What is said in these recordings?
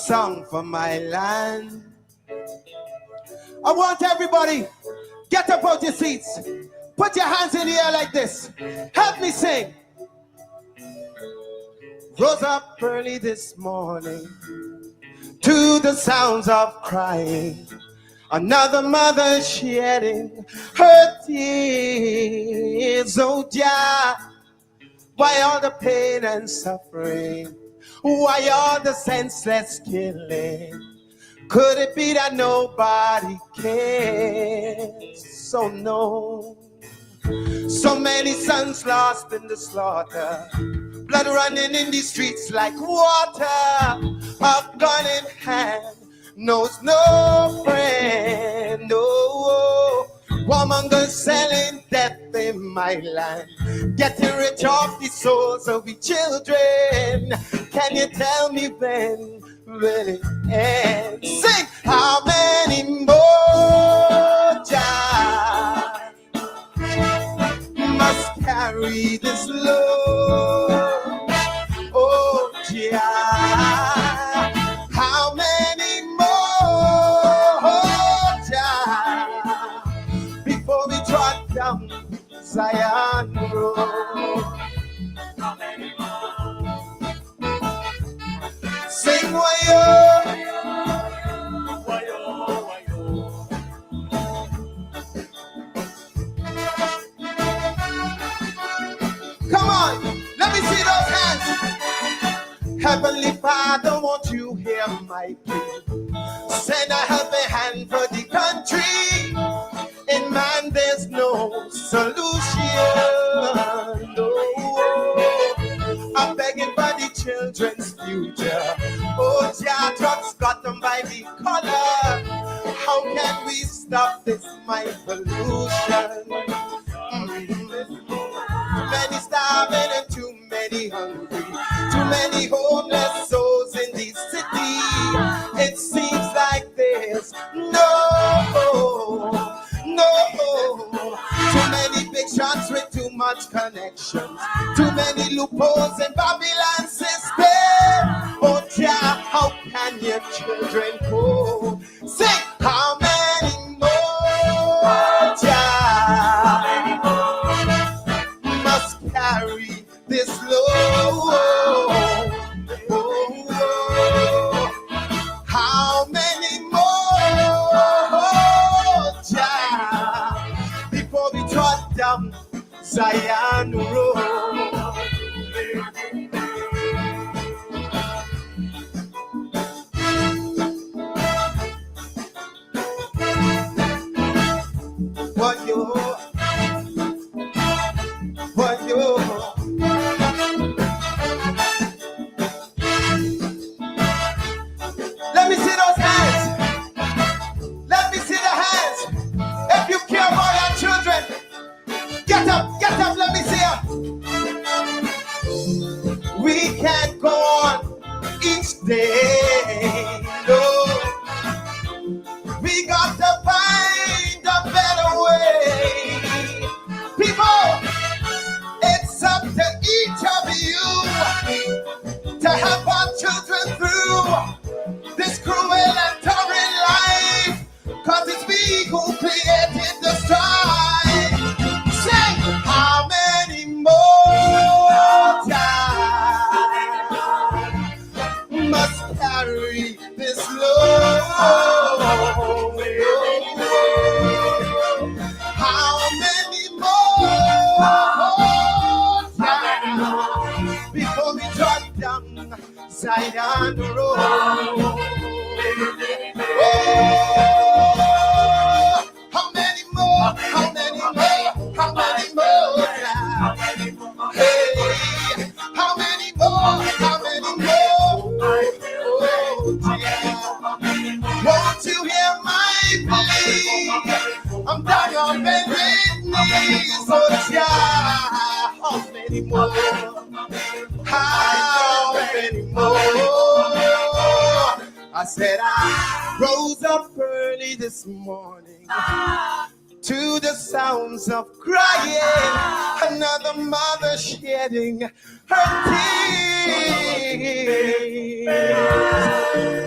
song for my land. I want everybody, get up out your seats. Put your hands in the air like this. Help me sing. Rose up early this morning to the sounds of crying. Another mother shedding her tears. Oh, yeah. Why all the pain and suffering? Why all the senseless killing? Could it be that nobody cares? So no. So many sons lost in the slaughter, blood running in the streets like water. A gun in hand knows no friend. No. Warmongers selling death in my land, getting rich off the souls of the children. Can you tell me when will it end? Sing! How many more jobs must carry this load? Oh, yeah. How many more jobs before we trot down Zion Road? How many more? Sing wayo, wayo, wayo. Come on, let me see those hands. Heavenly Father, won't you hear my plea? Send a helping hand for the country. In man, there's no solution. No. I'm begging for the children's future. Oh, yeah, drugs got them by the collar. How can we stop this mind pollution? Too many starving and too many hungry. Too many homeless souls in the city. It seems like there's no. Too many big shots with too much connections. Too many loopholes in Babylon system. Oh, yeah, how can your children go? Sing! How many more jobs must carry this load? How many more jobs before we trot down Zion Road? What you? Let me see those hands. Let me see the hands. If you care about your children, get up, let me see you. We can't go on each day, no. We got to find a better way. People, it's up to each of you to help our children through this cruel and torrid life, 'cause it's we who created the strife. Say, how many more times must carry this load? How many more times before we drop down Zion Road? Oh, how many more? How many more? How many more times? Hey, how many more? How many more? Oh, dear. Won't you hear my plea? I'm down on bended knees. Oh, yeah. How many more? How many more? I said I rose up early this morning to the sounds of crying, another mother shedding her tears.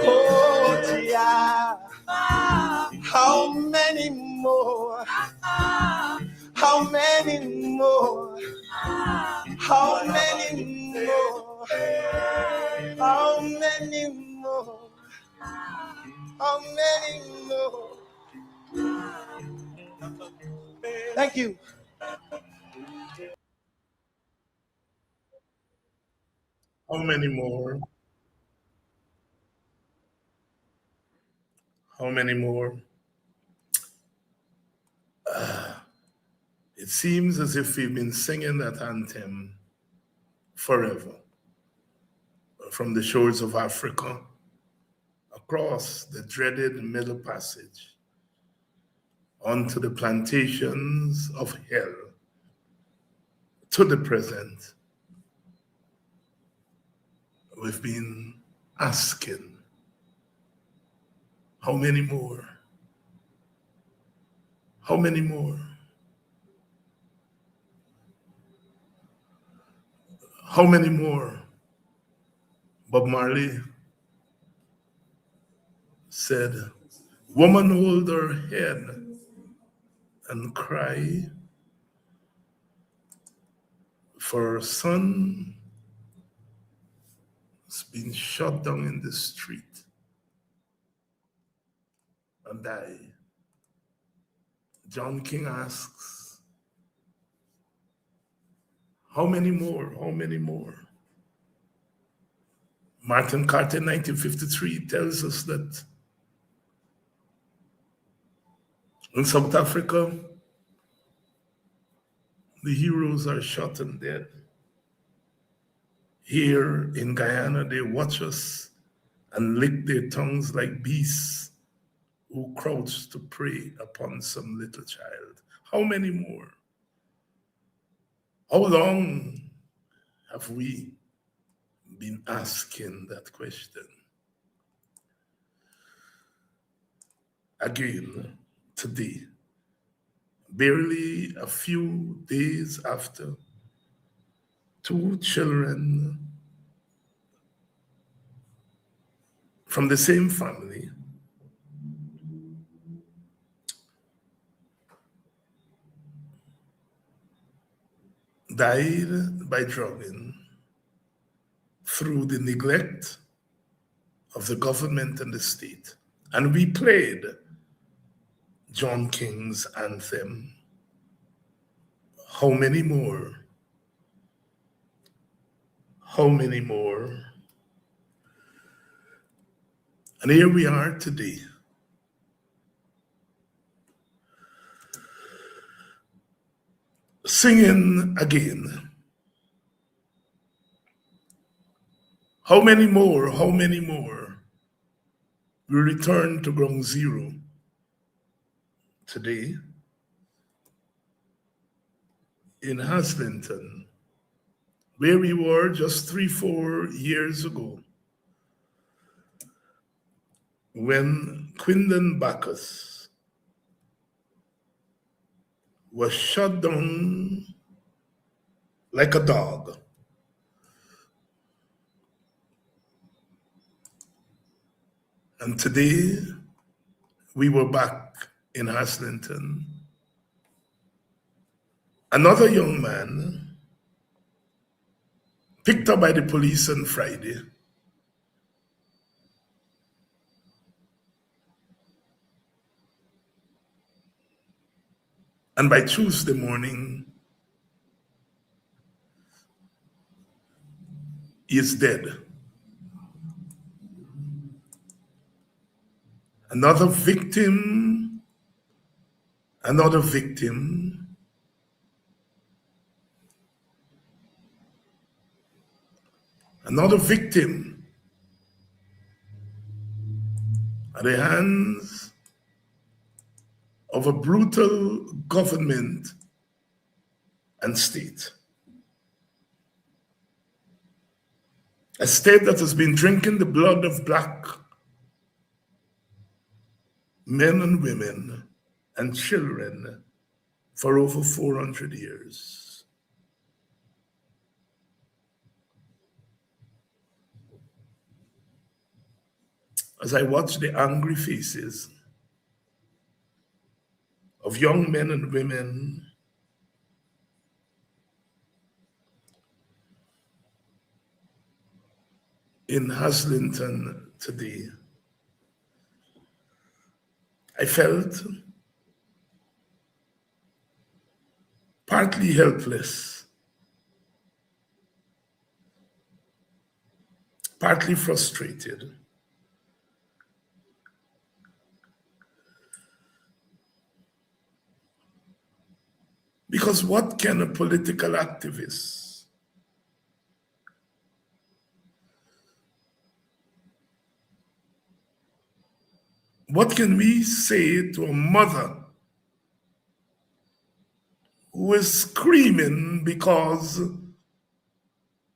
Oh, yeah. How many more? How many more? How many more? How many more? How many more? Thank you. How many more? How many more? It seems as if we've been singing that anthem forever, from the shores of Africa, across the dreaded Middle Passage, onto the plantations of hell, to the present. We've been asking, how many more? How many more? How many more? Bob Marley said, woman, hold her head and cry, for her son has been shot down in the street and died. John King asks, how many more? How many more? Martin Carter in 1953 tells us that in South Africa, the heroes are shot and dead. Here in Guyana, they watch us and lick their tongues like beasts who crouch to prey upon some little child. How many more? How long have we been asking that question? Again, today, barely a few days after, two children from the same family died by drugging through the neglect of the government and the state. And we played John King's anthem, how many more? How many more? And here we are today. Singing again. How many more? How many more? We return to ground zero today in Haslington, where we were just 3-4 years ago when Quindon Bacchus was shot down like a dog. And today, we were back in Haslington. Another young man picked up by the police on Friday. And by Tuesday morning, he is dead. Another victim, another victim, another victim at the hands of a brutal government and state. A state that has been drinking the blood of Black men and women and children for over 400 years. As I watch the angry faces of young men and women in Haslington today, I felt partly helpless, partly frustrated. Because what can a political activist, what can we say to a mother who is screaming because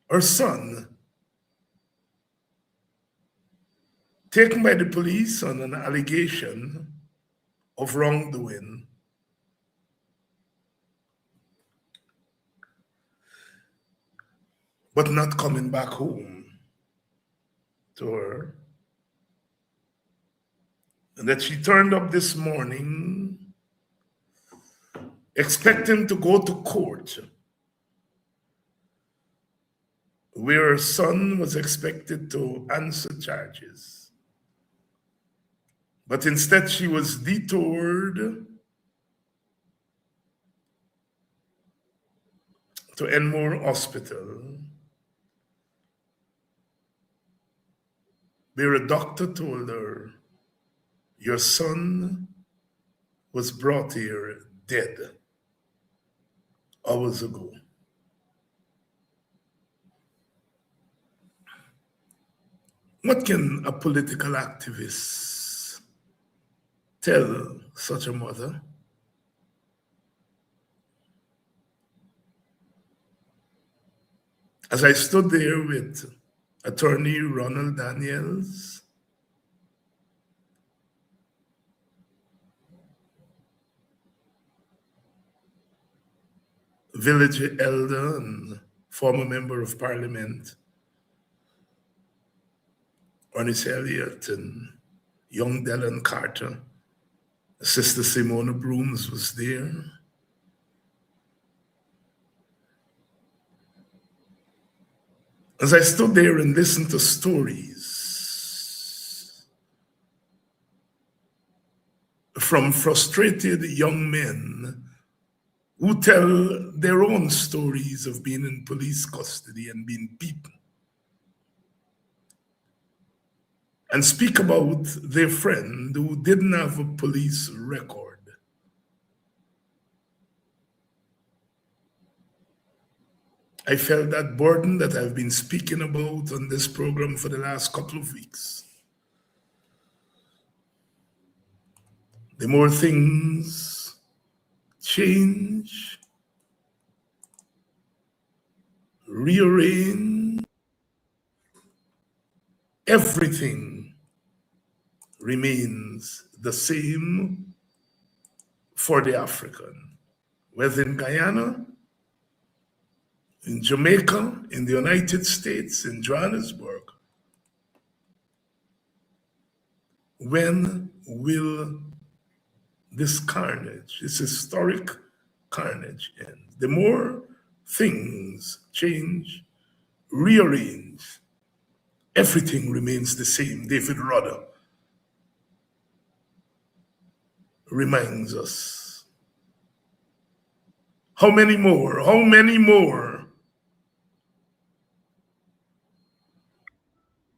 her son, taken by the police on an allegation of wrongdoing, but not coming back home to her? And that she turned up this morning expecting to go to court where her son was expected to answer charges. But instead, she was detoured to Enmore Hospital, where a doctor told her, your son was brought here dead hours ago. What can a political activist tell such a mother? As I stood there with Attorney Ronald Daniels, village elder and former member of parliament, Ernest Elliott, and young Dylan Carter, Sister Simona Brooms was there. As I stood there and listened to stories from frustrated young men who tell their own stories of being in police custody and being beaten, and speak about their friend who didn't have a police record, I felt that burden that I've been speaking about on this program for the last couple of weeks. The more things change, rearrange, everything remains the same for the African, whether in Guyana, in Jamaica, in the United States, in Johannesburg. When will this carnage, this historic carnage end? The more things change, rearrange, everything remains the same. David Rudder reminds us. How many more? How many more?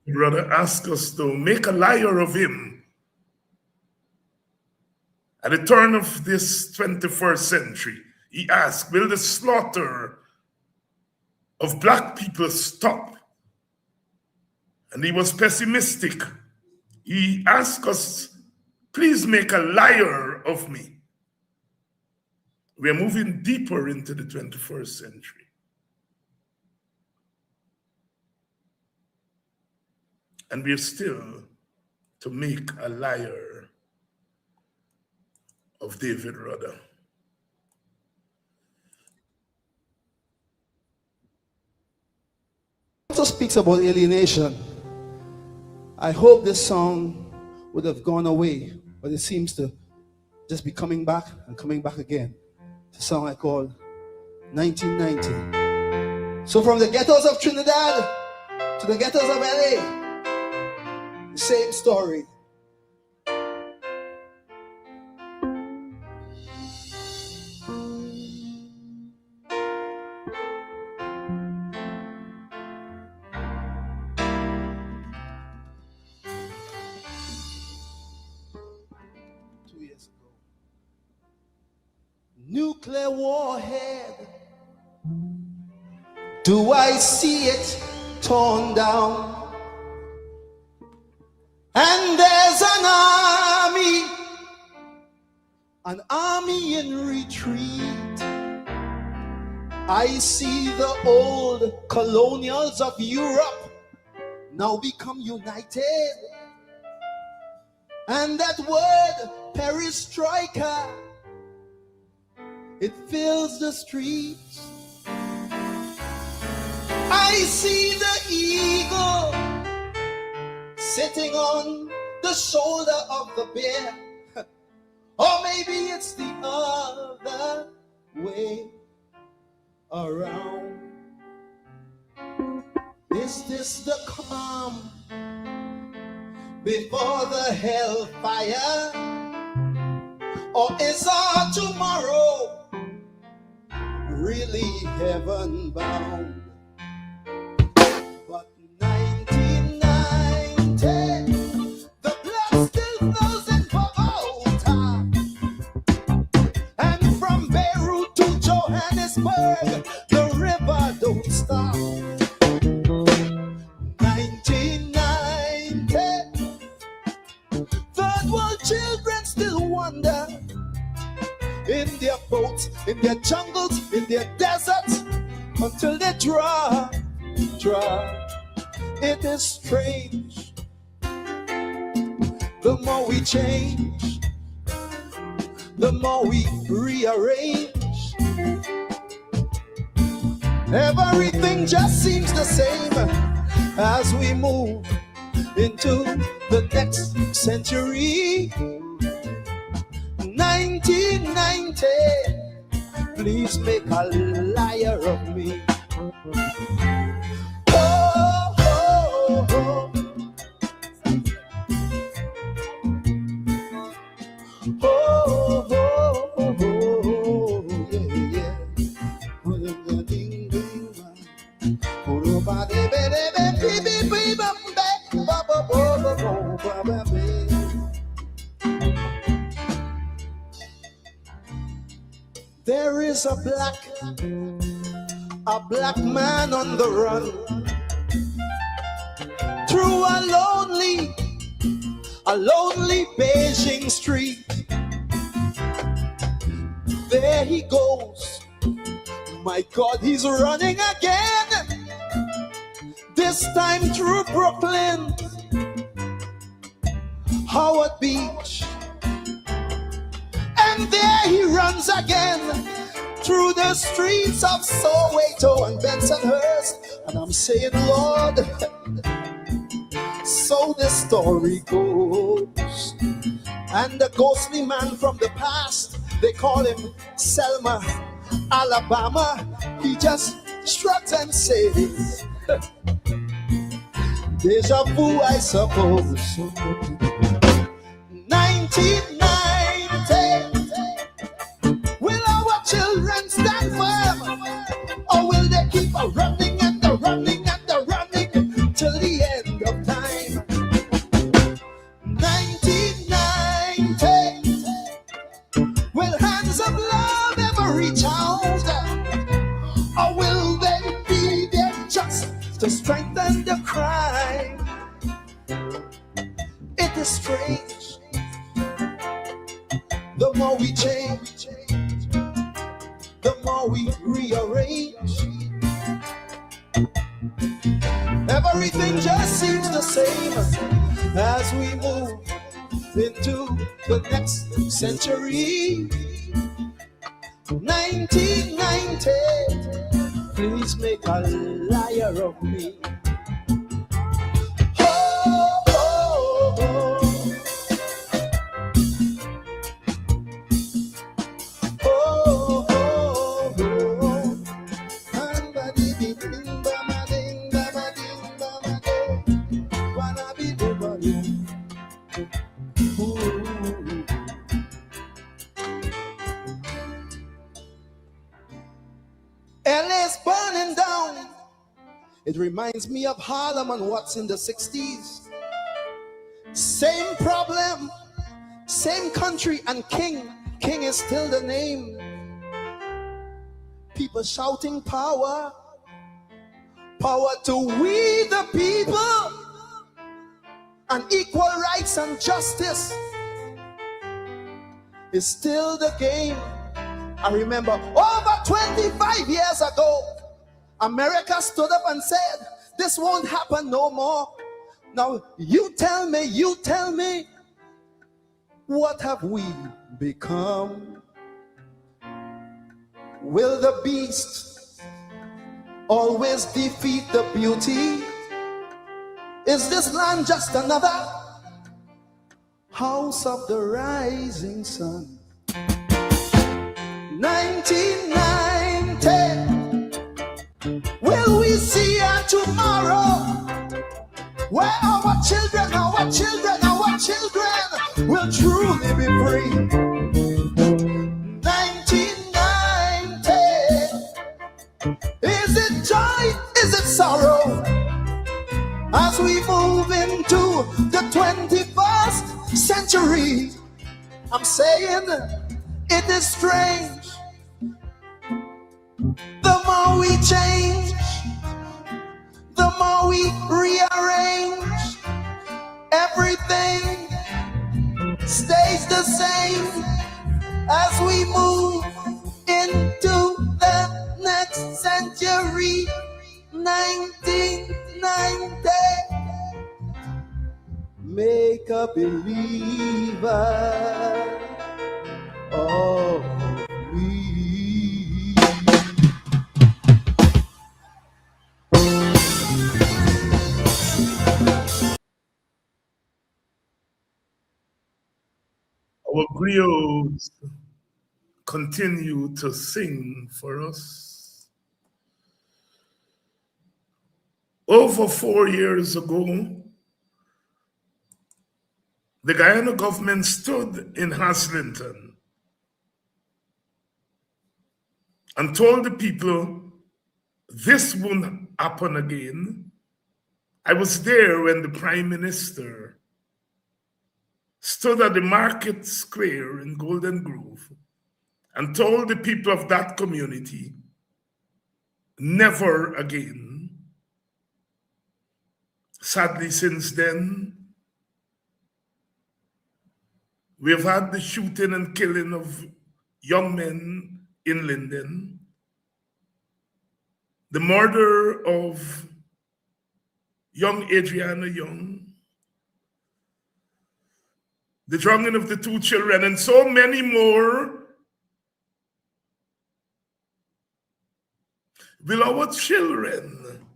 Brother asks us to make a liar of him. At the turn of this 21st century, he asked, will the slaughter of Black people stop? And he was pessimistic. He asked us, please make a liar of me. We're moving deeper into the 21st century. And we're still to make a liar of David Rudder. speaks about alienation. I hope this song would have gone away, but it seems to just be coming back and coming back again. It's a song I call 1990. So from the ghettos of Trinidad to the ghettos of LA, the same story. Nuclear warhead, do I see it torn down? And there's an army in retreat. I see the old colonials of Europe now become united. And that word, perestroika, it fills the streets. I see the eagle sitting on the shoulder of the bear. Or maybe it's the other way around. Is this the calm before the hellfire? Or is our tomorrow really heaven bound? But 1990, the blood still flows in Bogota, and from Beirut to Johannesburg, the river don't stop. 1990, third world children still wander in their boats, in their jungles, in their deserts, until they dry. It is strange. The more we change, the more we rearrange. Everything just seems the same as we move into the next century. 1990, please make a liar of me. Oh, oh, oh. Oh, oh, oh, oh, yeah, yeah. There is a black man on the run through a lonely Beijing street. There he goes. My God, he's running again. This time through Brooklyn, Howard Beach. And there he runs again through the streets of Soweto and Bensonhurst. And I'm saying, Lord, so the story goes. And the ghostly man from the past, they call him Selma, Alabama. He just shrugs and says, deja vu, I suppose. 1990. Will our children stand firm, or will they keep a running and a running and a running till the end of time? 1990. Will hands of love ever reach out, or will they be there just to strengthen the crime? It is strange. The more we change, the more we rearrange. Everything just seems the same as we move into the next century. 1990, please make a liar of me. LA's burning down. It reminds me of Harlem and what's in the 60s. Same problem, same country, and king. King is still the name. People shouting power, power to we the people, and equal rights and justice is still the game. I remember over 25 years ago, America stood up and said, this won't happen no more. Now you tell me, what have we become? Will the beast always defeat the beauty? Is this land just another house of the rising sun? 1990, will we see a tomorrow where our children will truly be free? 1990, is it joy, is it sorrow, as we move into the 21st century? I'm saying it is strange. The more we change, the more we rearrange, everything stays the same as we move into the next century. 1990, make a believer of me. Our griots continue to sing for us. Over 4 years ago, the Guyana government stood in Haslington and told the people this won't happen again. I was there when the Prime Minister stood at the market square in Golden Grove and told the people of that community, never again. Sadly, since then, we have had the shooting and killing of young men in Linden, the murder of young Adriana Young, the drowning of the 2 children, and so many more. Will our children,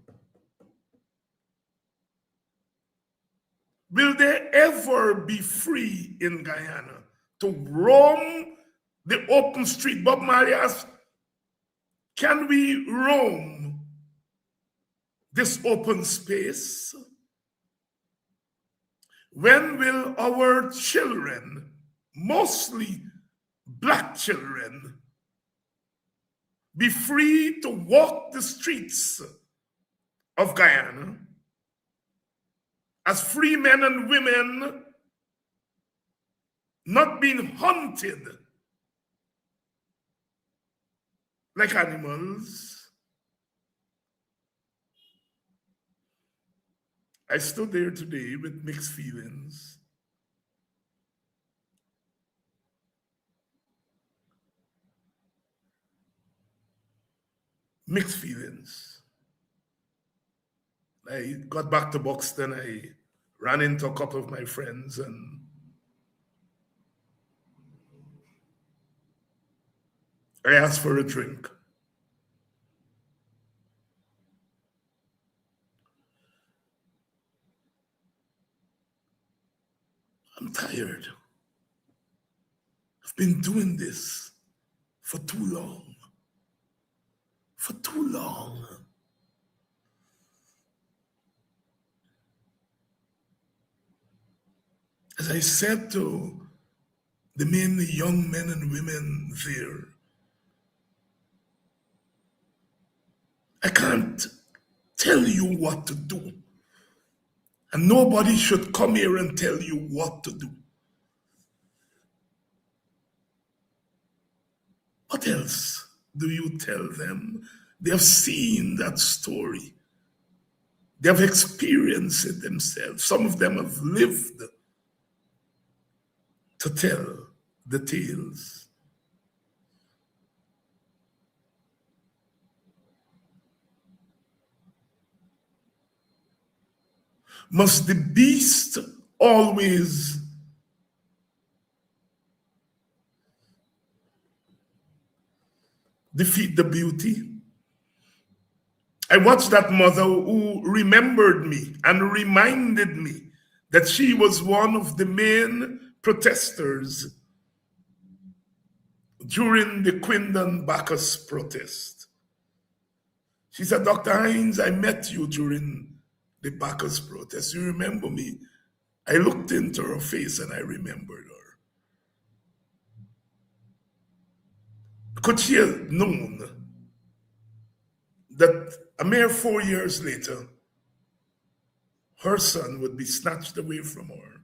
will they ever be free in Guyana to roam the open street? Bob Marley asked, can we roam this open space? When will our children, mostly Black children, be free to walk the streets of Guyana as free men and women, not being hunted like animals? I stood there today with mixed feelings. Mixed feelings. I got back to Buxton. I ran into a couple of my friends and I asked for a drink. I'm tired. I've been doing this for too long. For too long. As I said to the many young men and women there, I can't tell you what to do. And nobody should come here and tell you what to do. What else do you tell them? They have seen that story. They have experienced it themselves. Some of them have lived to tell the tales. Must the beast always defeat the beauty? I watched that mother who remembered me and reminded me that she was one of the main protesters during the Quindon Bacchus protest. She said, Dr. Hines, I met you during the Bacchus protest. You remember me? I looked into her face and I remembered her. Could she have known that a mere 4 years later, her son would be snatched away from her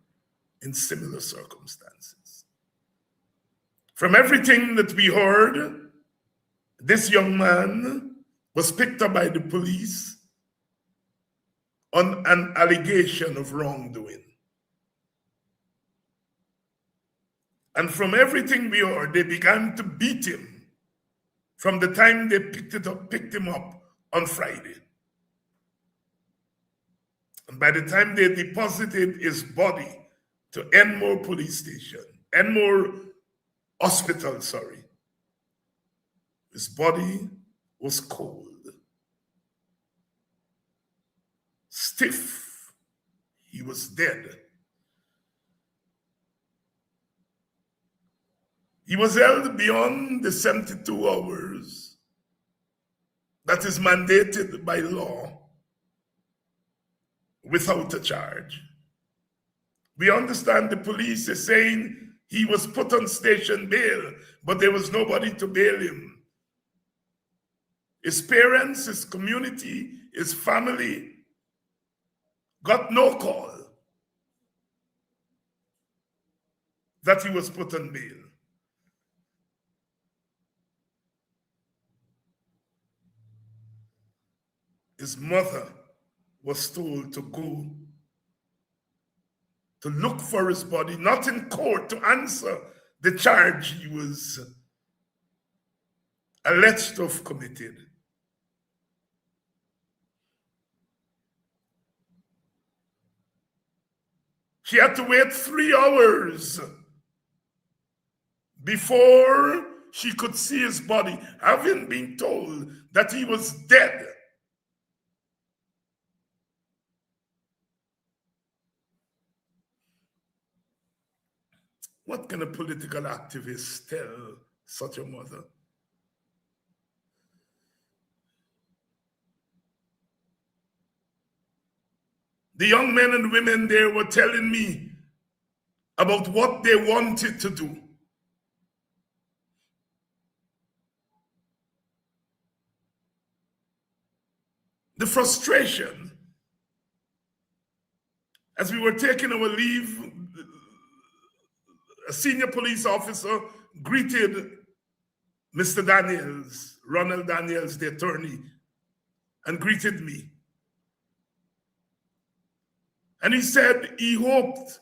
in similar circumstances? From everything that we heard, this young man was picked up by the police on an allegation of wrongdoing. And from everything we heard, they began to beat him from the time they picked him up on Friday. And by the time they deposited his body to Enmore police station, Enmore hospital, his body was cold, stiff. He was dead. He was held beyond the 72 hours that is mandated by law without a charge. We understand the police is saying he was put on station bail, but there was nobody to bail him. His parents, his community, his family got no call that he was put on bail. His mother was told to go to look for his body, not in court to answer the charge he was alleged to have committed. She had to wait 3 hours before she could see his body, having been told that he was dead. What can a political activist tell such a mother? The young men and women there were telling me about what they wanted to do. The frustration. As we were taking our leave, a senior police officer greeted Mr. Daniels, Ronald Daniels, the attorney, and greeted me. And he said he hoped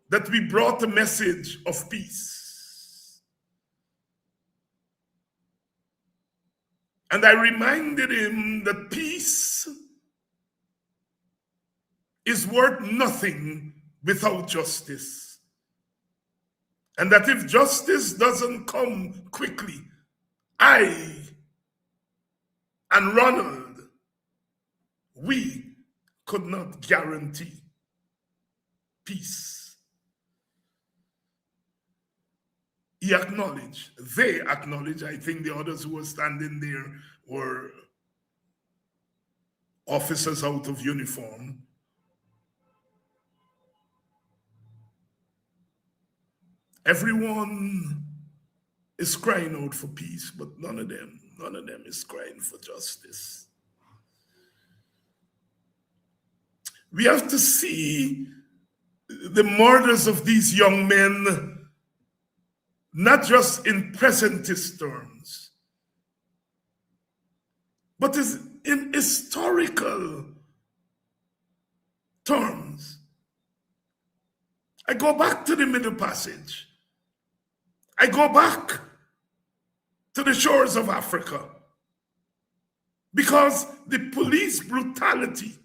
that we brought a message of peace. And I reminded him that peace is worth nothing without justice. And that if justice doesn't come quickly, I and Ronald, we could not guarantee peace. He acknowledged, they acknowledged, I think the others who were standing there were officers out of uniform. Everyone is crying out for peace, but none of them is crying for justice. We have to see the murders of these young men not just in presentist terms, but in historical terms. I go back to the Middle Passage. I go back to the shores of Africa, because the police brutality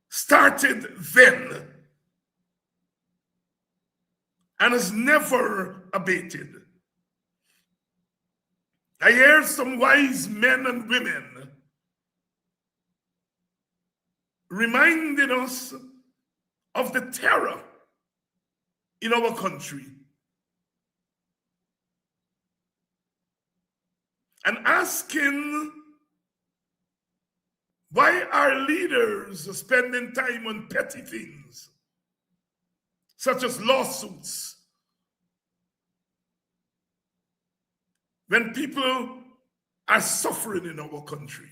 started then and has never abated. I hear some wise men and women reminding us of the terror in our country and asking, why are leaders spending time on petty things such as lawsuits when people are suffering in our country?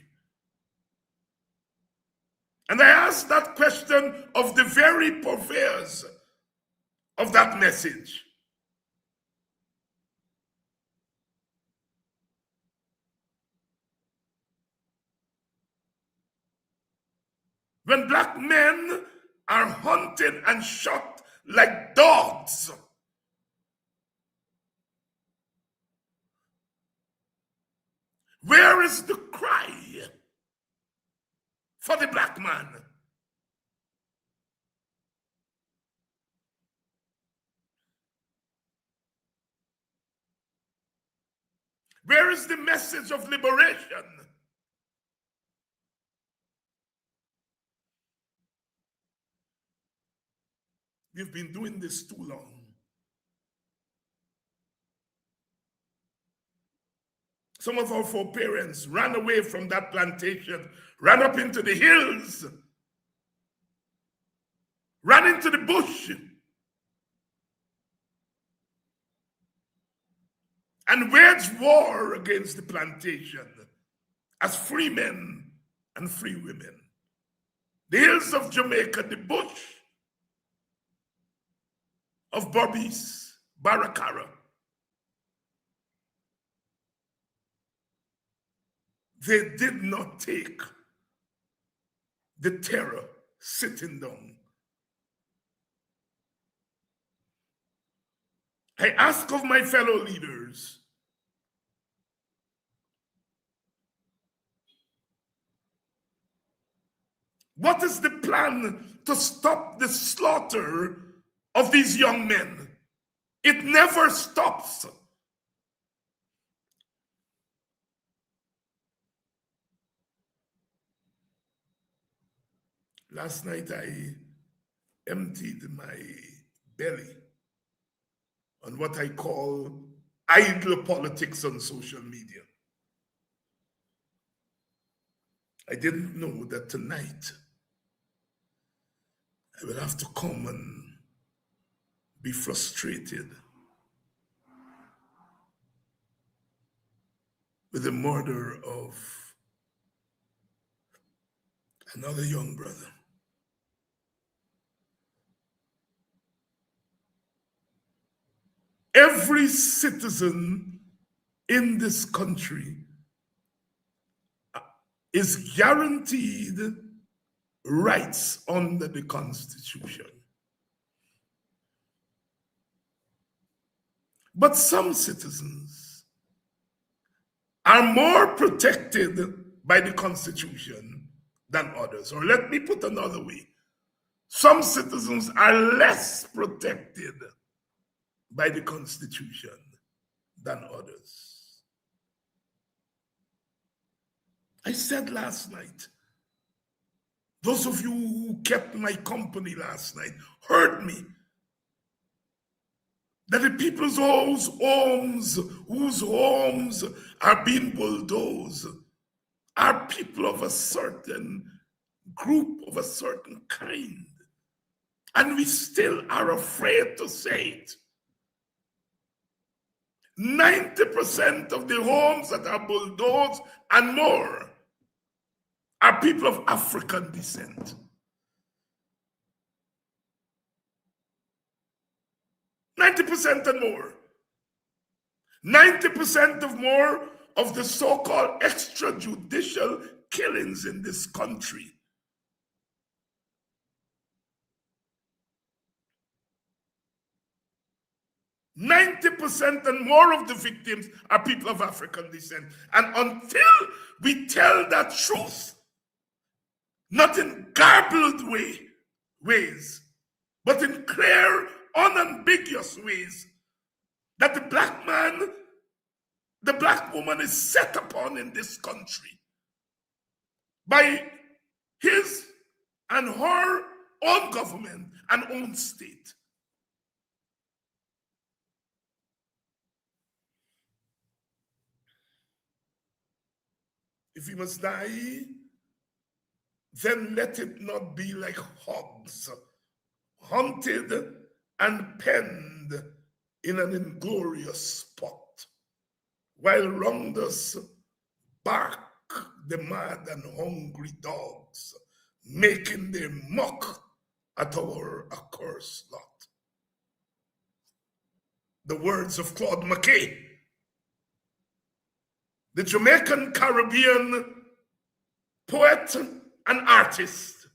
And I ask that question of the very purveyors of that message. When black men are hunted and shot like dogs, where is the cry for the black man? Where is the message of liberation? We've been doing this too long. Some of our foreparents ran away from that plantation, ran up into the hills, ran into the bush, and waged war against the plantation as free men and free women. The hills of Jamaica, the bush of Berbice, Barracara. They did not take the terror sitting down. I ask of my fellow leaders, what is the plan to stop the slaughter of these young men? It never stops. Last night I emptied my belly on what I call idle politics on social media. I didn't know that tonight I will have to come and be frustrated with the murder of another young brother. Every citizen in this country is guaranteed rights under the Constitution. But some citizens are more protected by the Constitution than others. Or let me put another way, some citizens are less protected by the Constitution than others. I said last night, those of you who kept my company last night heard me, that the people's whose homes are being bulldozed are people of a certain group, of a certain kind. And we still are afraid to say it. 90% of the homes that are bulldozed and more are people of African descent. 90% and more. 90% of more of the so-called extrajudicial killings in this country 90% and more of the victims are people of African descent. And until we tell that truth, not in garbled ways, but in clear, unambiguous ways, that the black man, the black woman is set upon in this country by his and her own government and own state. If he must die, then let it not be like hogs, hunted and penned in an inglorious spot, while round us bark the mad and hungry dogs, making their mock at our accursed lot. The words of Claude McKay, the Jamaican Caribbean poet and artist.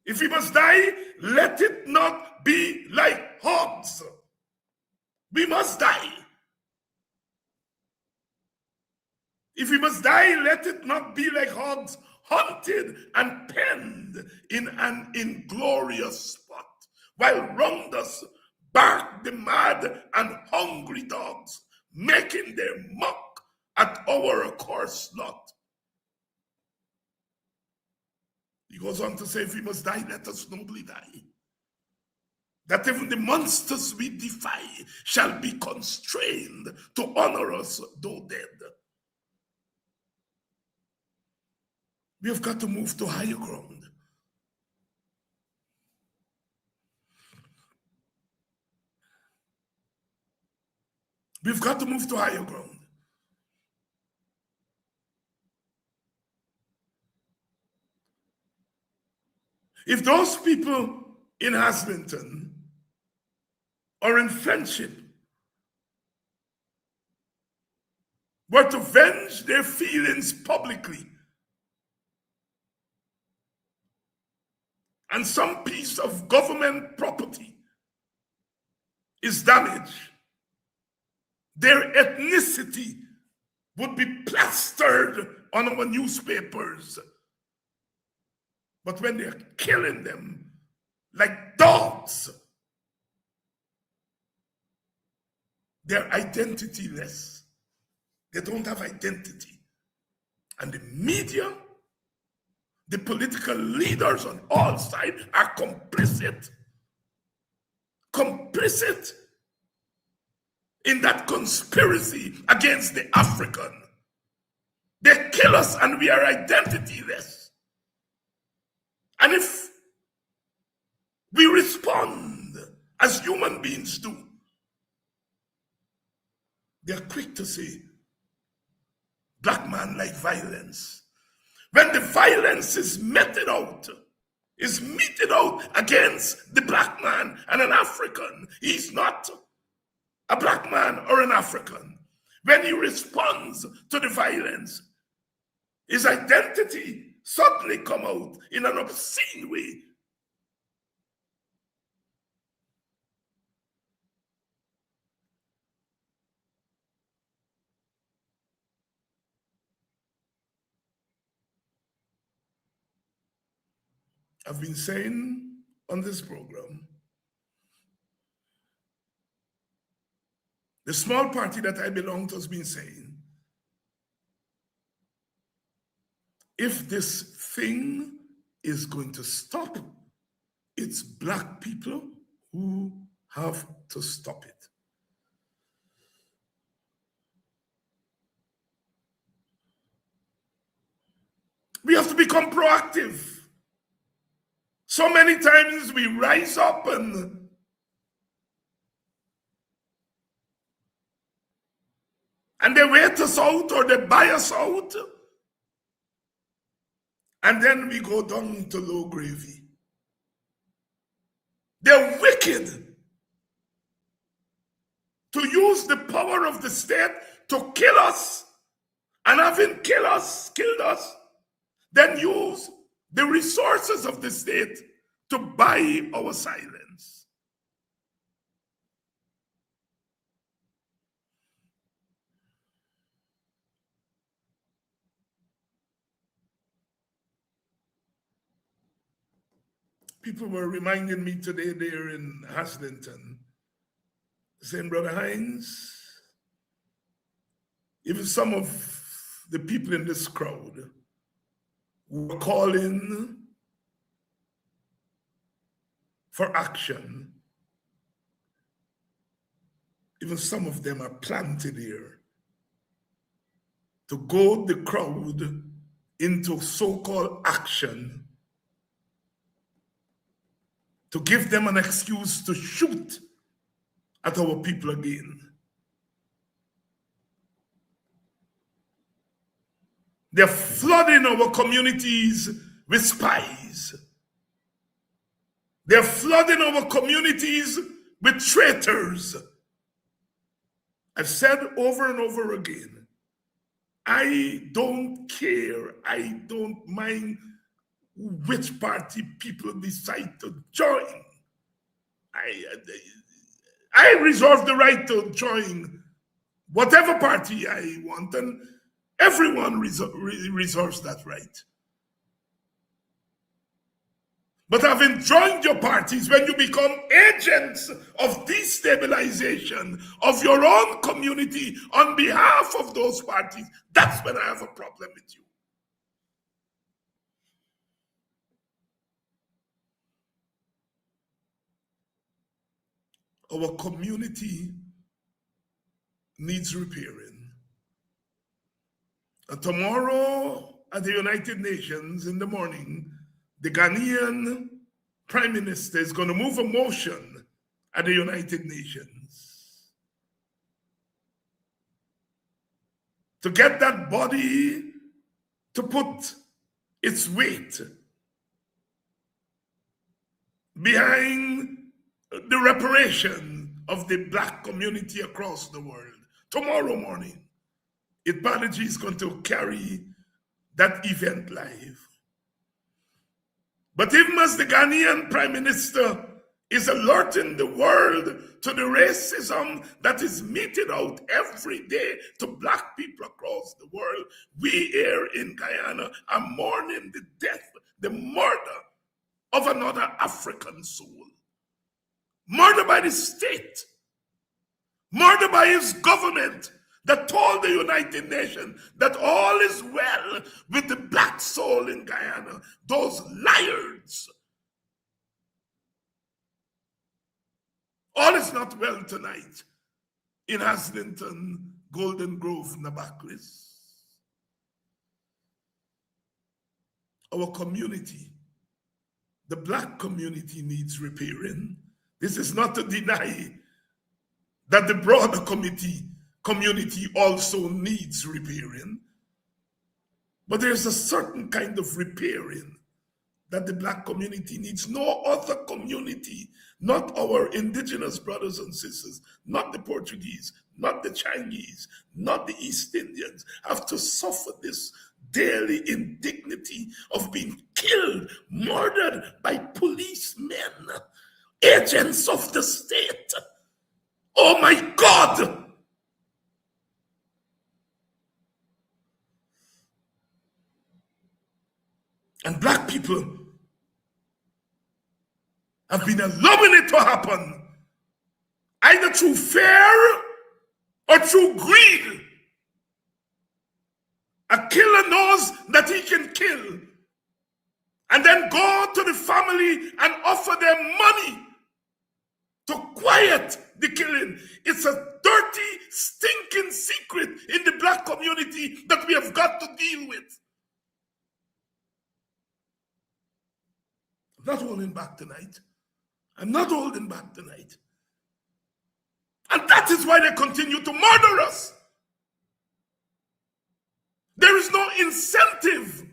If he must die, let it not be like hogs. We must die. If he must die, let it not be like hogs, hunted and penned in an inglorious spot, while round us bark the mad and hungry dogs, making their mock at our accursed lot. He goes on to say, if we must die, let us nobly die. That even the monsters we defy shall be constrained to honor us, though dead. We have got to move to higher ground. We've got to move to higher ground. If those people in Haslington or in Friendship were to venge their feelings publicly, and some piece of government property is damaged, their ethnicity would be plastered on our newspapers. But when they're killing them like dogs, they're identityless. They don't have identity. And the media, the political leaders on all sides are complicit. Complicit in that conspiracy against the African. They kill us and we are identityless. And if we respond as human beings do, they're quick to say, black man like violence. When the violence is meted out against the black man and an African, he's not a black man or an African. When he responds to the violence, his identity suddenly come out in an obscene way. I've been saying on this program, the small party that I belong to has been saying, if this thing is going to stop, it's black people who have to stop it. We have to become proactive. So many times we rise up and they wait us out or they buy us out. And then we go down to low gravy. They're wicked to use the power of the state to kill us, and having killed us, then use the resources of the state to buy our silence. People were reminding me today there in Haslington, saying, Brother Hines, even some of the people in this crowd were calling for action. Even some of them are planted here to goad the crowd into so-called action, to give them an excuse to shoot at our people again. They're flooding our communities with spies. They're flooding our communities with traitors. I've said over and over again, I don't care, I don't mind which party people decide to join. I reserve the right to join whatever party I want, and everyone reserves that right. But having joined your parties, when you become agents of destabilization of your own community on behalf of those parties, that's when I have a problem with you. Our community needs repairing. And tomorrow at the United Nations in the morning, the Ghanaian Prime Minister is going to move a motion at the United Nations to get that body to put its weight behind the reparation of the Black community across the world. Tomorrow morning, Ipanaji is going to carry that event live. But even as the Ghanaian Prime Minister is alerting the world to the racism that is meted out every day to Black people across the world, we here in Guyana are mourning the death, the murder of another African soul. Murder by the state, murder by his government that told the United Nations that all is well with the Black soul in Guyana. Those liars. All is not well tonight in Haslington, Golden Grove, Nabaklis. Our community, the Black community, needs repairing. This is not to deny that the broader community also needs repairing. But there's a certain kind of repairing that the Black community needs. No other community, not our indigenous brothers and sisters, not the Portuguese, not the Chinese, not the East Indians, have to suffer this daily indignity of being killed, murdered by policemen, agents of the state. Oh my God! And Black people have been allowing it to happen, either through fear or through greed. A killer knows that he can kill and then go to the family and offer them money to quiet the killing. It's a dirty, stinking secret in the Black community that we have got to deal with. I'm not holding back tonight. I'm not holding back tonight. And that is why they continue to murder us. There is no incentive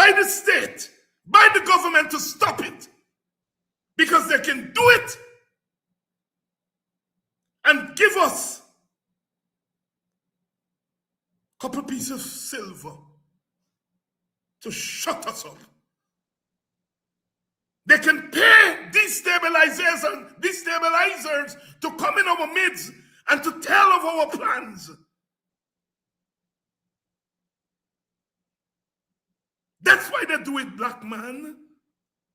by the state, by the government to stop it, because they can do it and give us a couple pieces of silver to shut us up. They can pay destabilizers to come in our midst and to tell of our plans. That's why they do it, black man.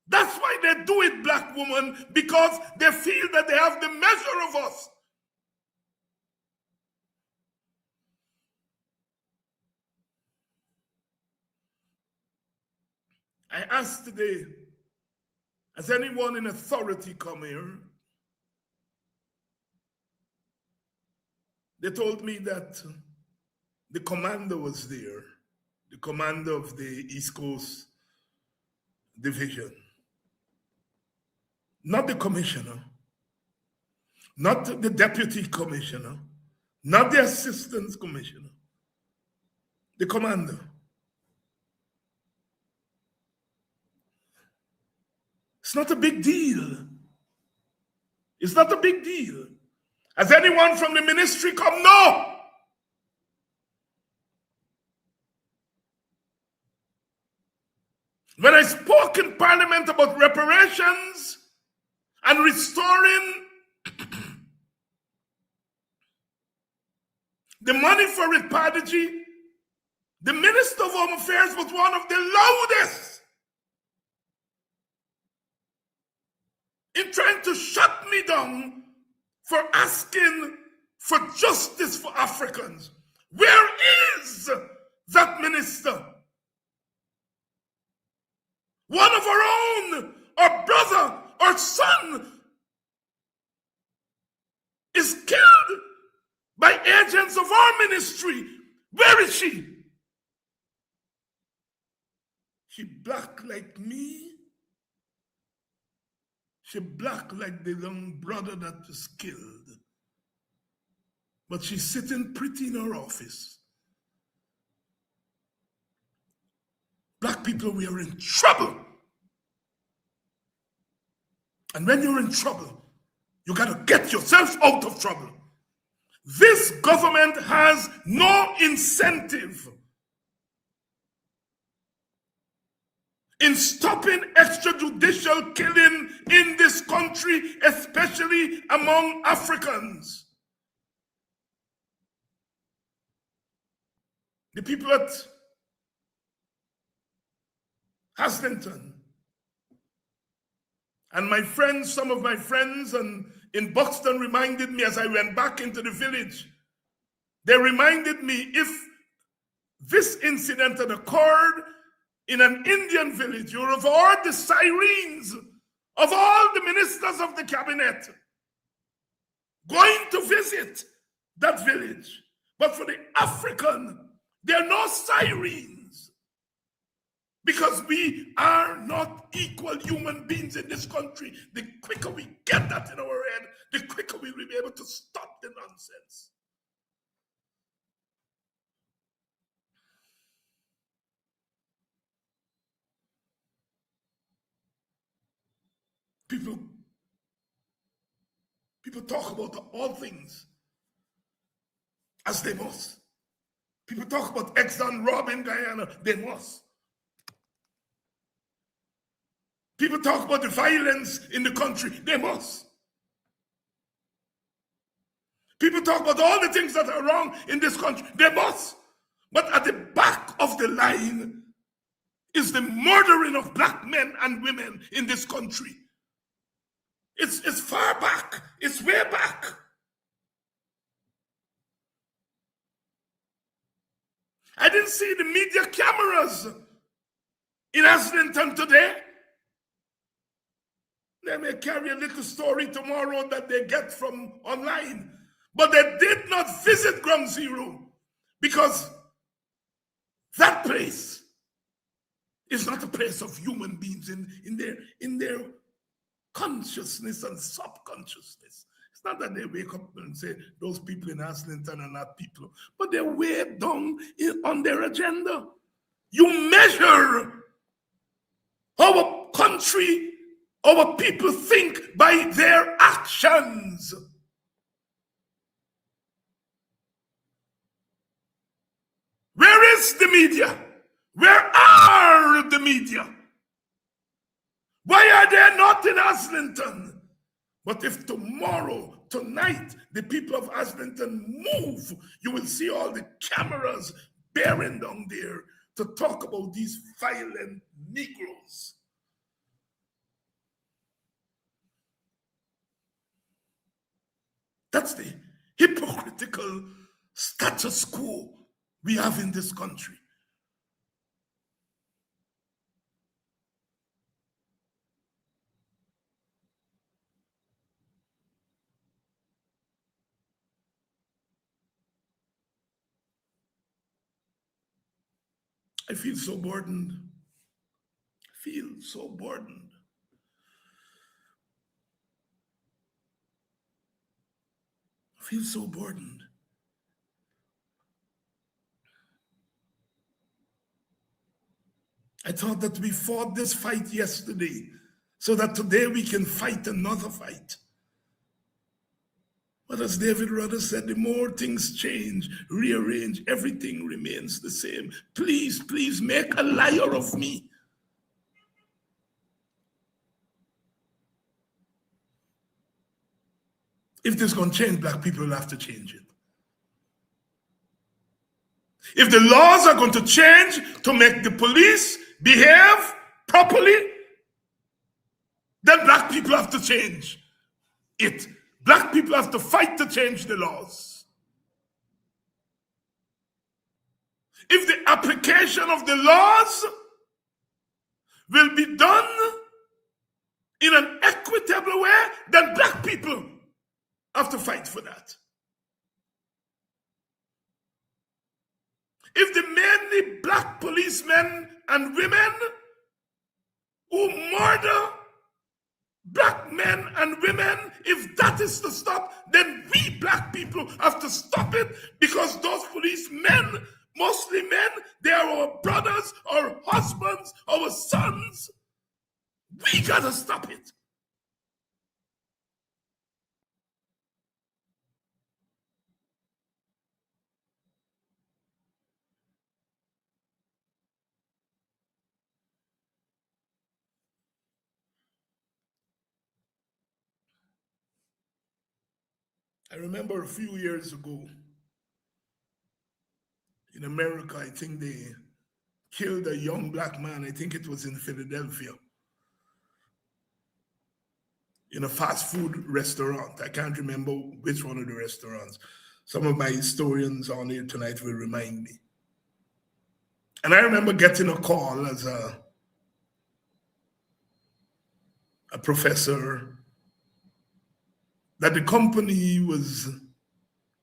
That's why they do it, black woman, because they feel that they have the measure of us. I asked today, has anyone in authority come here? They told me that the commander was there, the commander of the East Coast Division. Not the commissioner, not the deputy commissioner, not the assistant commissioner, the commander. It's not a big deal. It's not a big deal. Has anyone from the ministry come? No. When I spoke in Parliament about reparations and restoring the money for repatriation, the Minister of Home Affairs was one of the loudest in trying to shut me down for asking for justice for Africans. Where is that minister? One of our own, our brother, our son, is killed by agents of our ministry. Where is she? She black like me. She black like the young brother that was killed. But she's sitting pretty in her office. Black people, we are in trouble. And when you're in trouble, you got to get yourself out of trouble. This government has no incentive in stopping extrajudicial killing in this country, especially among Africans. The people at Haslington and my friends, some of my friends in Buxton reminded me as I went back into the village, they reminded me if this incident had occurred in an Indian village, you would have heard the sirens of all the ministers of the cabinet going to visit that village. But for the African, there are no sirens because we are not equal human beings in this country. The quicker we get that in our head, the quicker we will be able to stop the nonsense. People talk about all things as they must. People talk about Exxon robbing Guyana, they must. People talk about the violence in the country, they must. People talk about all the things that are wrong in this country, they must. But at the back of the line is the murdering of black men and women in this country. It's far back. It's way back. I didn't see the media cameras in Haslington today. They may carry a little story tomorrow that they get from online. But they did not visit Ground Zero because that place is not a place of human beings in their consciousness and subconsciousness. It's not that they wake up and say those people in Haslington are not people, but they're way down on their agenda. You measure Our country, our people think by their actions. Where is the media? Where are the media? Why are they not in Islington? But if tomorrow, tonight, the people of Islington move, you will see all the cameras bearing down there to talk about these violent Negroes. That's the hypocritical status quo we have in this country. I feel so burdened. I feel so burdened. I feel so burdened. I thought that we fought this fight yesterday so that today we can fight another fight. But as David Rudder said, the more things change, rearrange, everything remains the same. Please, please make a liar of me. If this is going to change, black people will have to change it. If the laws are going to change to make the police behave properly, then black people have to change it. Black people have to fight to change the laws. If the application of the laws will be done in an equitable way, then black people have to fight for that. If the mainly black policemen and women who murder black men and women, if that is to stop, then we black people have to stop it, because those policemen, mostly men, they are our brothers, our husbands, our sons. We gotta stop it. I remember a few years ago in America, I think they killed a young black man. I think it was in Philadelphia, in a fast food restaurant. I can't remember which one of the restaurants. Some of my historians on here tonight will remind me. And I remember getting a call as a professor that the company was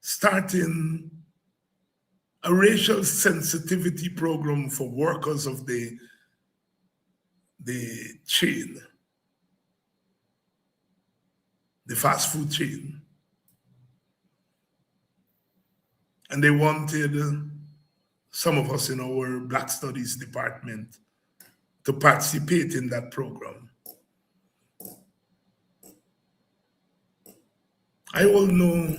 starting a racial sensitivity program for workers of the chain, the fast food chain. And they wanted some of us in our Black Studies department to participate in that program. I will no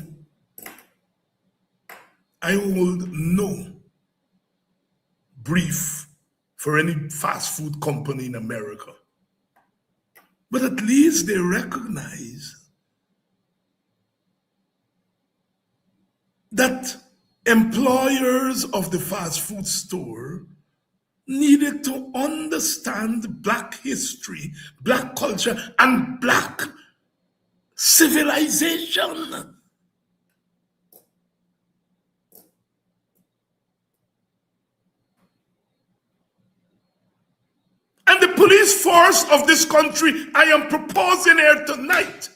brief for any fast food company in America. But at least they recognize that employers of the fast food store needed to understand Black history, Black culture, and Black civilization. And the police force of this country, I am proposing here tonight,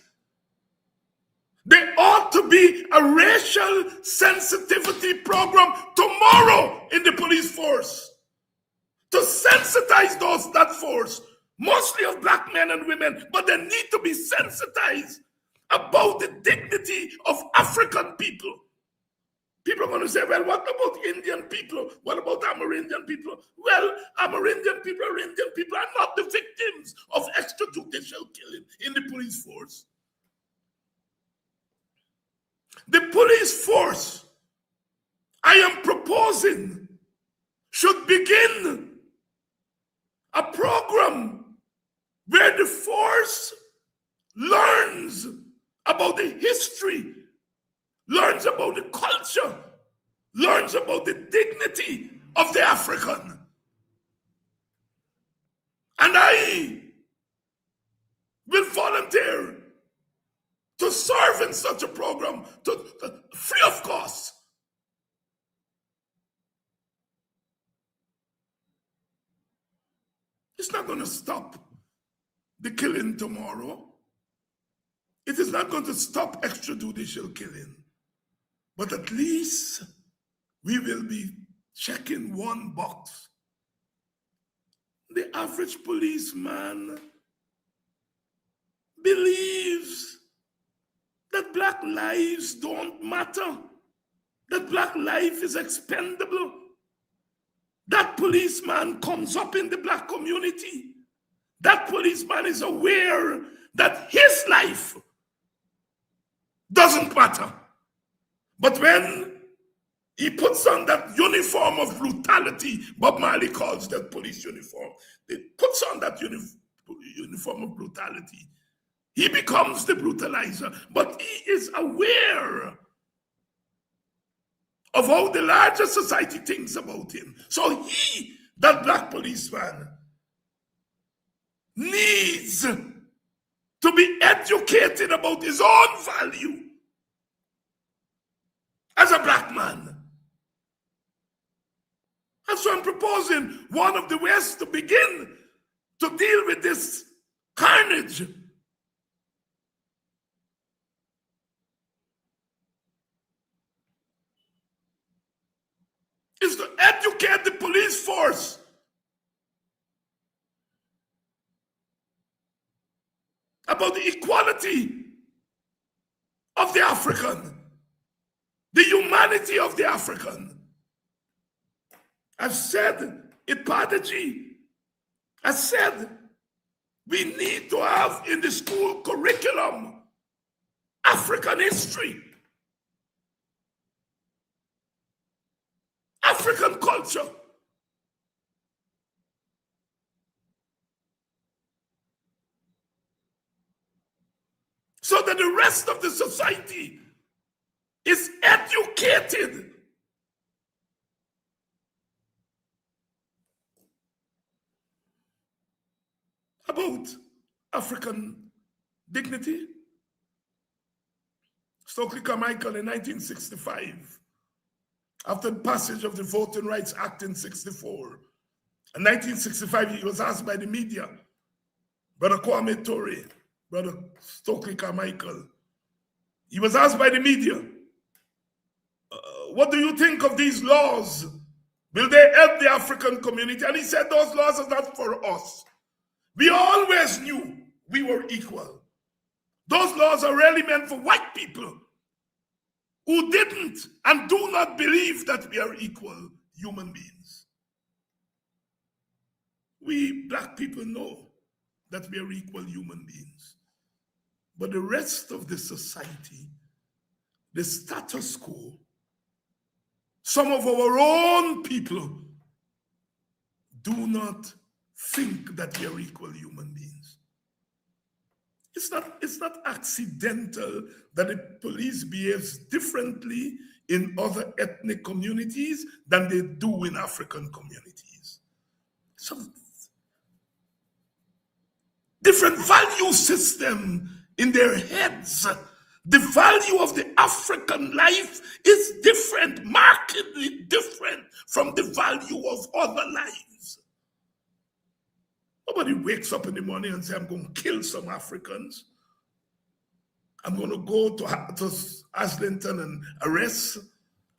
there ought to be a racial sensitivity program tomorrow in the police force to sensitize that force, mostly of Black men and women, but they need to be sensitized about the dignity of African people. People are going to say, well, what about Indian people? What about Amerindian people? Well, Amerindian people or Indian people are not the victims of extrajudicial killing in the police force. The police force I am proposing should begin a program where the force learns about the history, learns about the culture, learns about the dignity of the African. And I will volunteer to serve in such a program free of cost. It's not going to stop the killing tomorrow. It is not going to stop extrajudicial killing. But at least we will be checking one box. The average policeman believes that black lives don't matter, that black life is expendable. That policeman comes up in the black community. That policeman is aware that his life doesn't matter. But when he puts on that uniform of brutality, Bob Marley calls that police uniform, he puts on that uniform of brutality, he becomes the brutalizer. But he is aware of how the larger society thinks about him. So he, that black policeman, needs to be educated about his own value as a black man. And so I'm proposing one of the ways to begin to deal with this carnage is to educate the police force about the equality of the African, the humanity of the African. I've said it, Padaji. I said we need to have in the school curriculum African history, African culture. So that the rest of the society is educated about African dignity. Stokely Carmichael in 1965, after the passage of the Voting Rights Act in 64. In 1965, he was asked by the media, Brother Kwame Ture, Brother Stokely Carmichael, he was asked by the media, what do you think of these laws? Will they help the African community? And he said, those laws are not for us. We always knew we were equal. Those laws are really meant for white people who didn't and do not believe that we are equal human beings. We black people know that we are equal human beings. But the rest of the society, the status quo, some of our own people do not think that we are equal human beings. It's not accidental that the police behaves differently in other ethnic communities than they do in African communities. So different value system in their heads. The value of the African life is different, markedly different from the value of other lives. Nobody wakes up in the morning and says, I'm going to kill some Africans. I'm going to go to Islington and arrest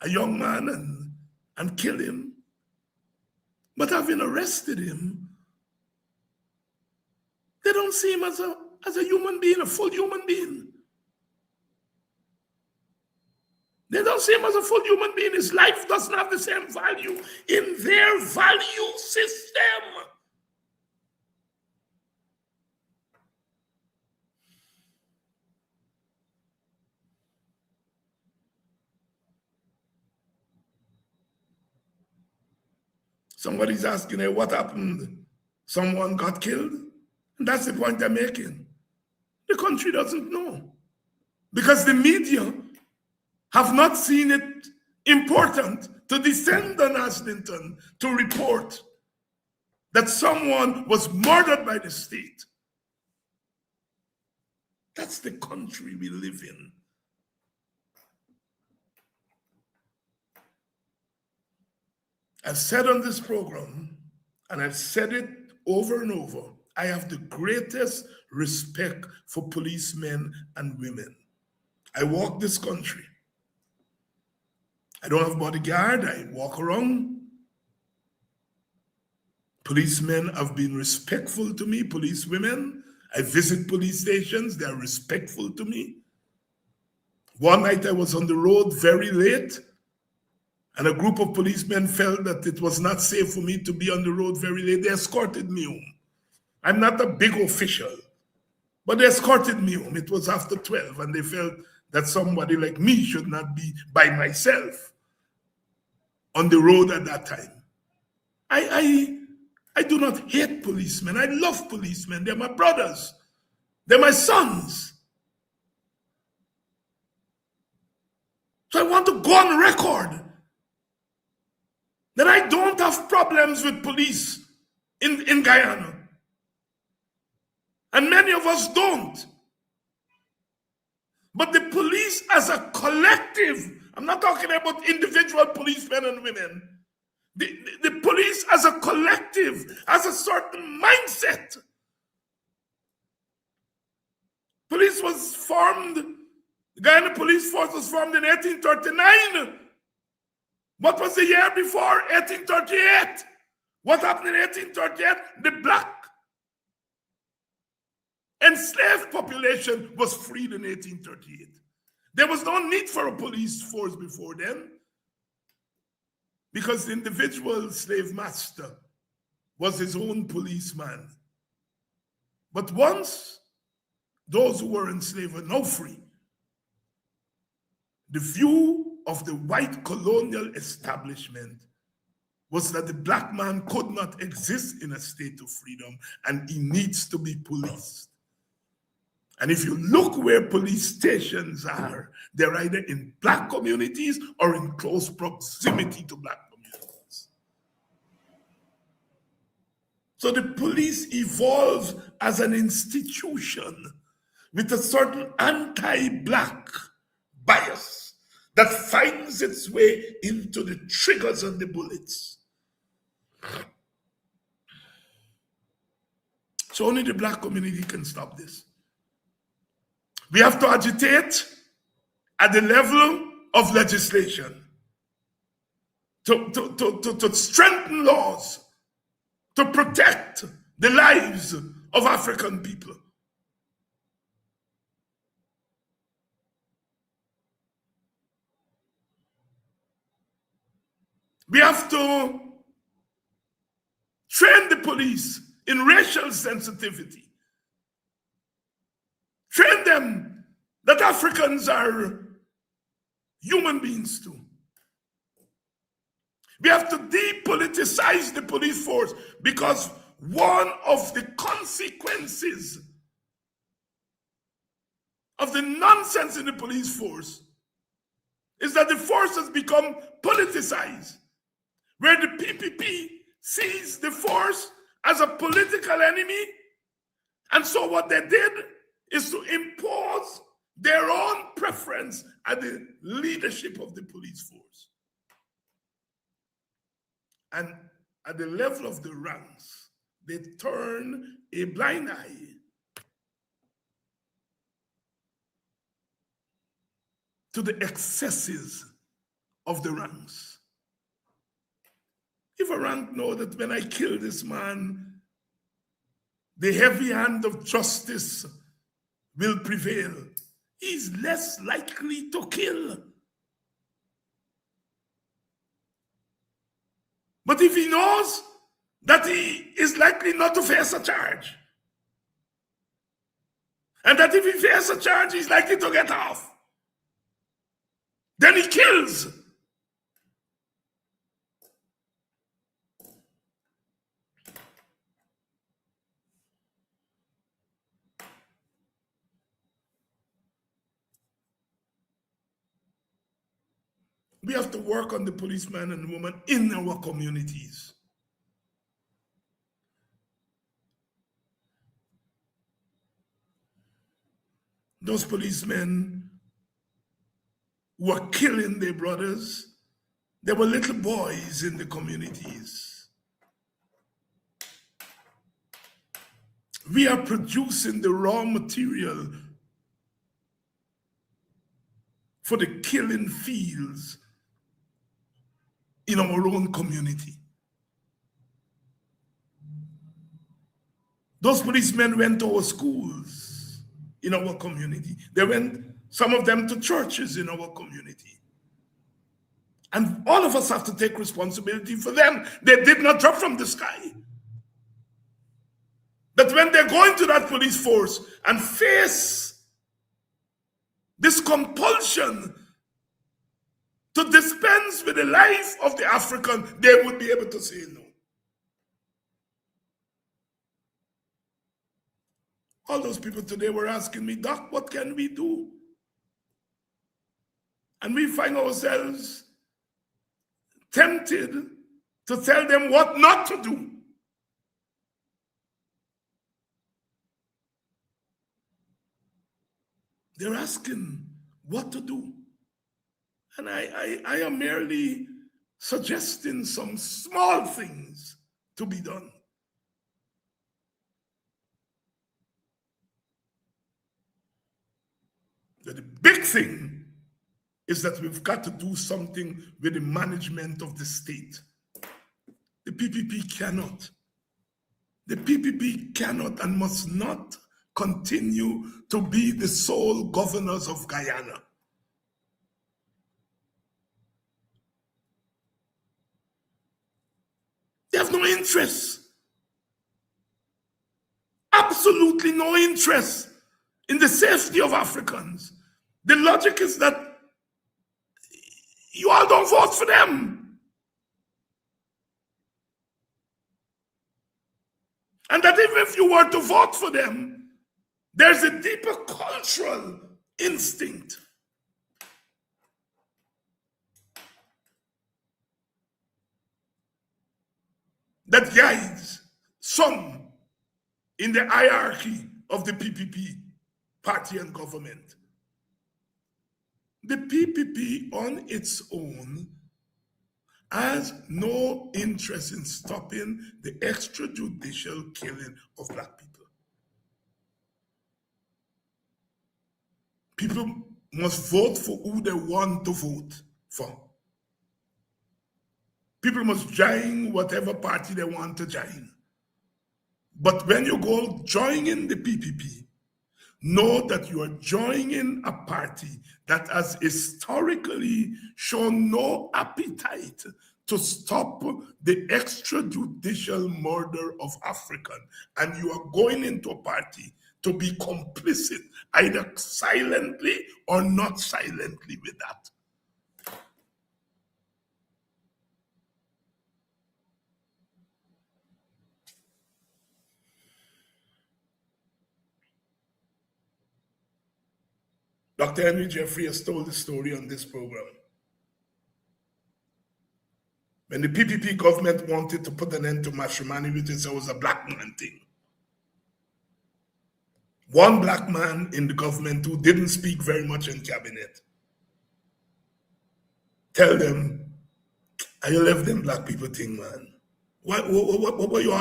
a young man and kill him. But having arrested him, they don't see him as a human being, a full human being. They don't see him as a full human being. His life doesn't have the same value in their value system. Somebody's asking, hey, what happened? Someone got killed? And that's the point I'm making. The country doesn't know. Because the media have not seen it important to descend on Islington to report that someone was murdered by the state. That's the country we live in. I've said on this program, and I've said it over and over, I have the greatest respect for policemen and women. I walk this country. I don't have bodyguard. I walk around. Policemen have been respectful to me, police women. I visit police stations. They are respectful to me. One night I was on the road very late, and a group of policemen felt that it was not safe for me to be on the road very late. They escorted me home. I'm not a big official, but they escorted me home. It was after 12, and they felt that somebody like me should not be by myself on the road at that time. I do not hate policemen. I love policemen. They're my brothers. They're my sons. So I want to go on record that I don't have problems with police in Guyana. And many of us don't. But the police as a collective, I'm not talking about individual policemen and women. The police as a collective has a certain mindset. Police was formed, the Guyana Police Force was formed in 1839. What was the year before? 1838. What happened in 1838? The black enslaved population was freed in 1838. There was no need for a police force before then, because the individual slave master was his own policeman. But once those who were enslaved were now free, the view of the white colonial establishment was that the black man could not exist in a state of freedom and he needs to be policed. And if you look where police stations are, they're either in black communities or in close proximity to black communities. So the police evolves as an institution with a certain anti-black bias that finds its way into the triggers and the bullets. So only the black community can stop this. We have to agitate at the level of legislation to strengthen laws, to protect the lives of African people. We have to train the police in racial sensitivity. Train them that Africans are human beings too. We have to depoliticize the police force, because one of the consequences of the nonsense in the police force is that the force has become politicized, where the PPP sees the force as a political enemy. And so what they did is to impose their own preference at the leadership of the police force. And at the level of the ranks, they turn a blind eye to the excesses of the ranks. If a rank know that when I kill this man, the heavy hand of justice will prevail, he's less likely to kill. But if he knows that he is likely not to face a charge, and that if he faces a charge, he's likely to get off, then he kills. We have to work on the policeman and woman in our communities. Those policemen who are killing their brothers, they were little boys in the communities. We are producing the raw material for the killing fields in our own community. Those policemen went to our schools in our community. They went, some of them, to churches in our community. And all of us have to take responsibility for them. They did not drop from the sky. But when they go into that police force and face this compulsion to dispense with the life of the African, they would be able to say no. All those people today were asking me, Doc, what can we do? And we find ourselves tempted to tell them what not to do. They're asking what to do. And I am merely suggesting some small things to be done. But the big thing is that we've got to do something with the management of the state. The PPP cannot. The PPP cannot and must not continue to be the sole governors of Guyana. They have no interest, absolutely no interest in the safety of Africans. The logic is that you all don't vote for them. And that even if you were to vote for them, there's a deeper cultural instinct that guides some in the hierarchy of the PPP party and government. The PPP on its own has no interest in stopping the extrajudicial killing of Black people. People must vote for who they want to vote for. People must join whatever party they want to join. But when you go joining the PPP, know that you are joining a party that has historically shown no appetite to stop the extrajudicial murder of Africans. And you are going into a party to be complicit, either silently or not silently, with that. Dr. Henry Jeffrey has told the story on this program. When the PPP government wanted to put an end to matrimony, which is always a Black man thing. One Black man in the government who didn't speak very much in cabinet tell them, "You left them Black people thing, man. What were you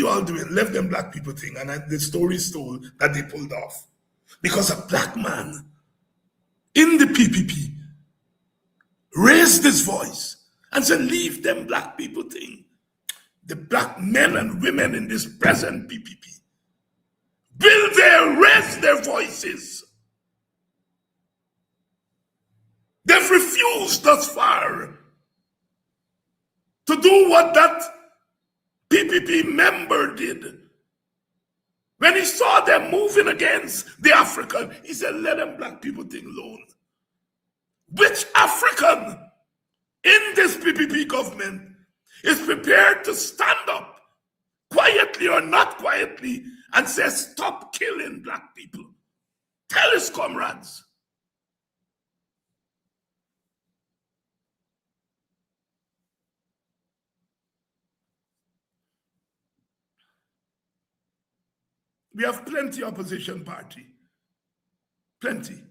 all doing? Left them Black people thing." And the story is told that they pulled off. Because a Black man in the PPP raised his voice and said, "Leave them Black people thing." The Black men and women in this present PPP will they raise their voices? They've refused thus far to do what that PPP member did. When he saw them moving against the African, he said, let them black people thing alone. Which African in this PPP government is prepared to stand up, quietly or not quietly, and say, stop killing black people? Tell his comrades. We have plenty opposition party. Plenty.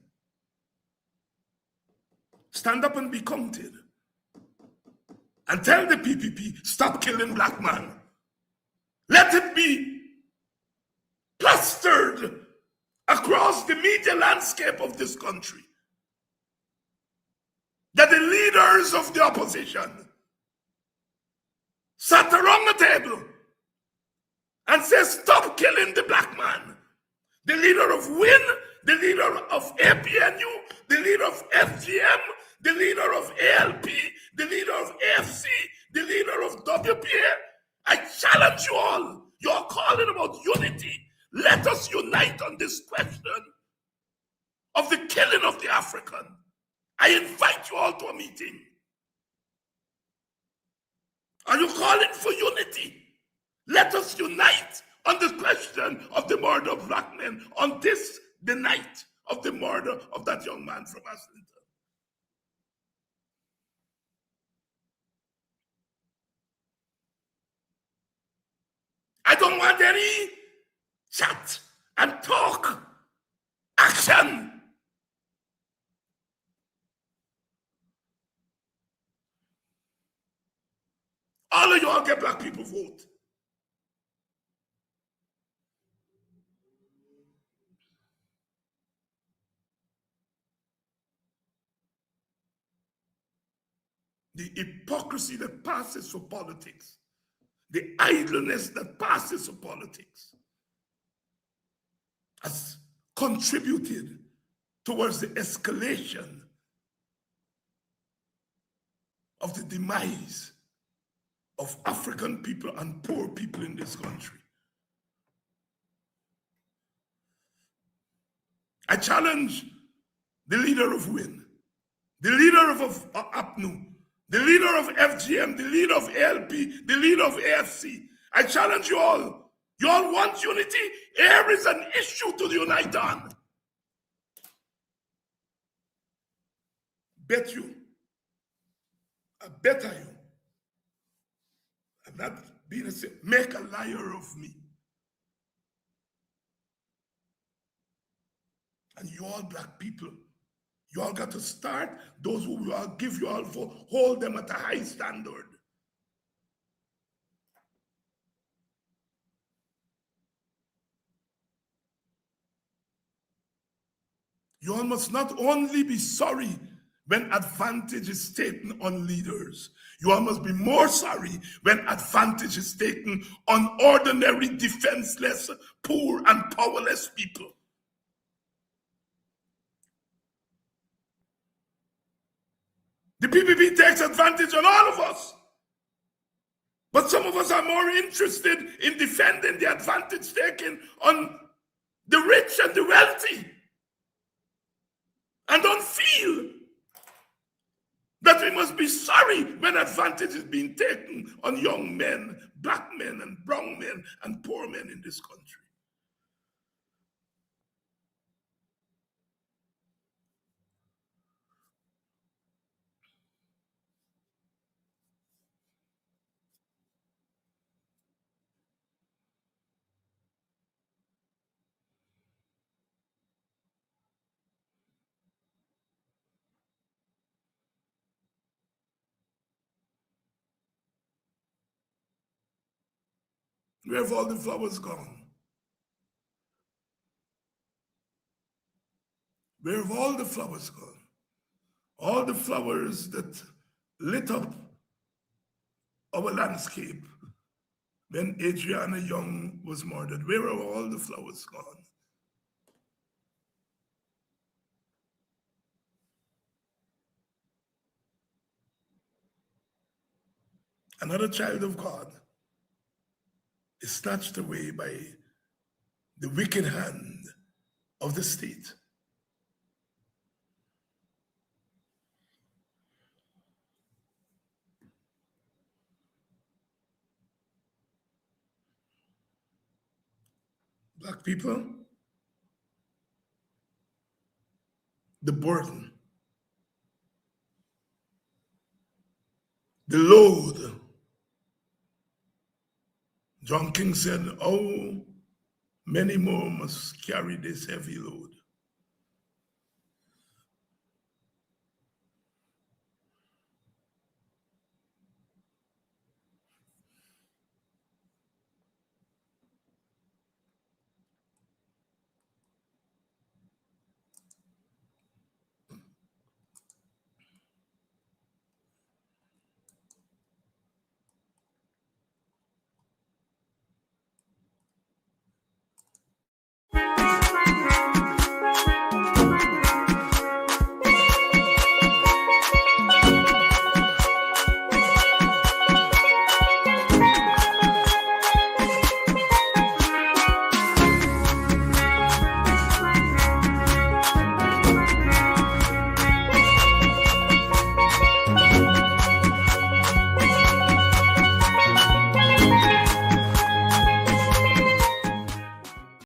Stand up and be counted. And tell the PPP, stop killing black man. Let it be plastered across the media landscape of this country that the leaders of the opposition sat around the table and said, stop killing the black man. The leader of WIN, the leader of APNU, the leader of FGM, the leader of ALP, the leader of AFC, the leader of WPA. I challenge you all. You're calling about unity. Let us unite on this question of the killing of the African. I invite you all to a meeting. Are you calling for unity? Let us unite on the question of the murder of black men on this, the night of the murder of that young man from Islington. I don't want any chat and talk. Action. All of y'all get black people vote. The hypocrisy that passes for politics, the idleness that passes for politics, has contributed towards the escalation of the demise of African people and poor people in this country. I challenge the leader of WIN, the leader of APNU, the leader of FGM, the leader of ALP, the leader of AFC. I challenge you all. You all want unity? Here is an issue to unite on. Bet you, I bet you, I'm not being a say, make a liar of me. And you all black people, you all got to start, those who will give you all for, hold them at a high standard. You all must not only be sorry when advantage is taken on leaders. You all must be more sorry when advantage is taken on ordinary, defenseless, poor, and powerless people. The PPP takes advantage on all of us. But some of us are more interested in defending the advantage taken on the rich and the wealthy, and don't feel that we must be sorry when advantage is being taken on young men, black men, and brown men, and poor men in this country. Where have all the flowers gone? Where have all the flowers gone? All the flowers that lit up our landscape when Adriana Young was murdered. Where are all the flowers gone? Another child of God is snatched away by the wicked hand of the state. Black people, the burden, the load. John King said, "Oh, many more must carry this heavy load."